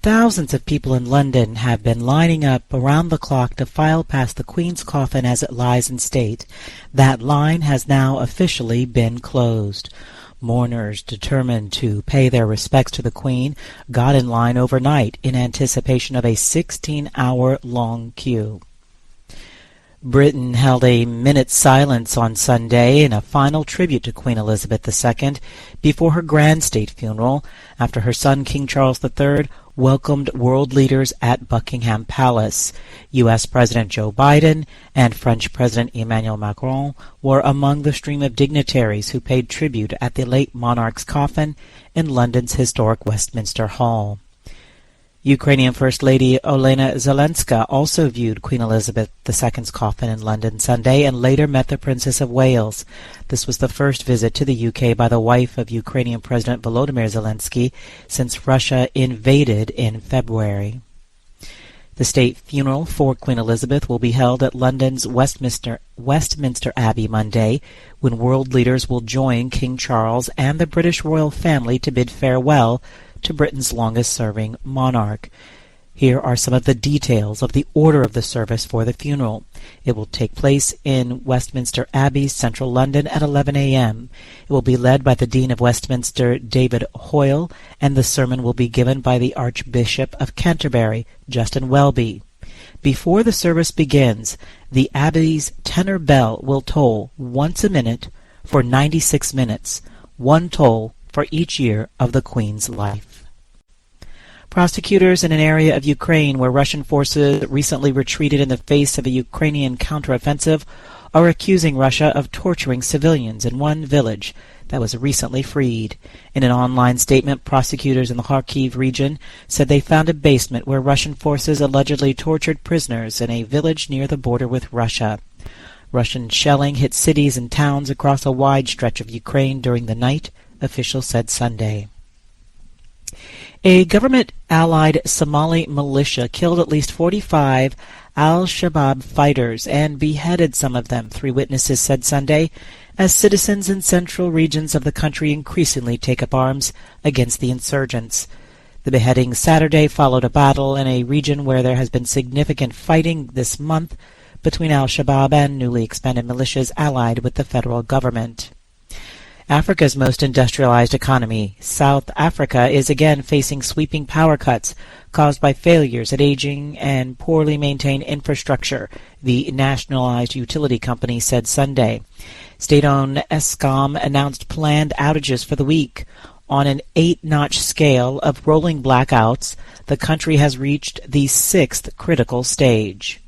Thousands of people in London have been lining up around the clock to file past the Queen's coffin as it lies in state. That line has now officially been closed. Mourners determined to pay their respects to the Queen got in line overnight in anticipation of a 16-hour-long queue. Britain held a minute's silence on Sunday in a final tribute to Queen Elizabeth II before her grand state funeral after her son King Charles III welcomed world leaders at Buckingham Palace. U.S. President Joe Biden and French President Emmanuel Macron were among the stream of dignitaries who paid tribute at the late monarch's coffin in London's historic Westminster Hall. Ukrainian First Lady Olena Zelenska also viewed Queen Elizabeth II's coffin in London Sunday and later met the Princess of Wales. This was the first visit to the UK by the wife of Ukrainian President Volodymyr Zelensky since Russia invaded in February. The state funeral for Queen Elizabeth will be held at London's Westminster Abbey Monday, when world leaders will join King Charles and the British royal family to bid farewell to Britain's longest-serving monarch. Here are some of the details of the order of the service for the funeral. It will take place in Westminster Abbey, central London, at 11 a.m. It will be led by the Dean of Westminster, David Hoyle, and the sermon will be given by the Archbishop of Canterbury, Justin Welby. Before the service begins, the Abbey's tenor bell will toll once a minute for 96 minutes, one toll for each year of the Queen's life. Prosecutors in an area of Ukraine where Russian forces recently retreated in the face of a Ukrainian counteroffensive are accusing Russia of torturing civilians in one village that was recently freed. In an online statement, prosecutors in the Kharkiv region said they found a basement where Russian forces allegedly tortured prisoners in a village near the border with Russia. Russian shelling hit cities and towns across a wide stretch of Ukraine during the night, officials said Sunday. A government-allied Somali militia killed at least 45 al-Shabaab fighters and beheaded some of them, 3 witnesses said Sunday, as citizens in central regions of the country increasingly take up arms against the insurgents. The beheading Saturday followed a battle in a region where there has been significant fighting this month between al-Shabaab and newly expanded militias allied with the federal government. Africa's most industrialized economy, South Africa, is again facing sweeping power cuts caused by failures at aging and poorly maintained infrastructure, the nationalized utility company said Sunday. State-owned Eskom announced planned outages for the week. On an 8-notch scale of rolling blackouts, the country has reached the 6th critical stage.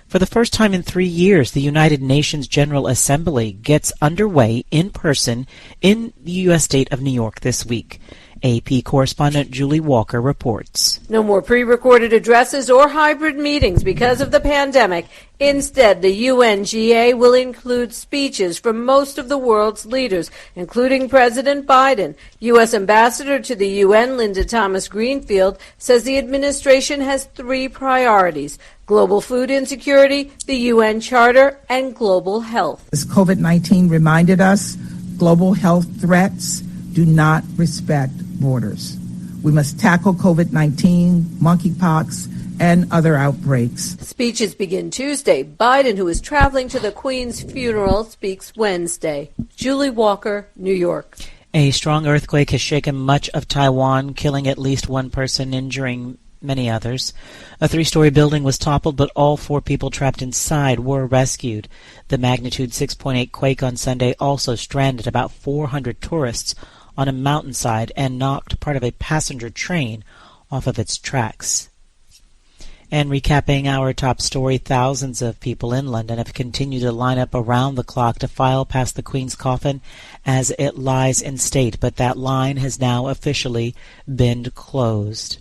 For the first time in 3 years, the United Nations General Assembly gets underway in person in the U.S. state of New York this week. AP correspondent Julie Walker reports. No more pre-recorded addresses or hybrid meetings because of the pandemic. Instead, the UNGA will include speeches from most of the world's leaders, including President Biden. U.S. Ambassador to the UN, Linda Thomas-Greenfield, says the administration has 3 priorities: global food insecurity, the UN Charter, and global health. As COVID-19 reminded us, global health threats do not respect borders. We must tackle COVID-19, monkeypox, and other outbreaks. Speeches begin Tuesday. Biden, who is traveling to the Queen's funeral, speaks Wednesday. Julie Walker, New York. A strong earthquake has shaken much of Taiwan, killing at least 1 person, injuring many others. A 3-story building was toppled, but all 4 people trapped inside were rescued. The magnitude 6.8 quake on Sunday also stranded about 400 tourists on a mountainside and knocked part of a passenger train off of its tracks. And recapping our top story, thousands of people in London have continued to line up around the clock to file past the Queen's coffin as it lies in state, but that line has now officially been closed.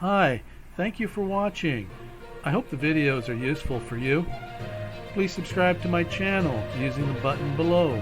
Hi, thank you for watching. I hope the videos are useful for you. Please subscribe to my channel using the button below.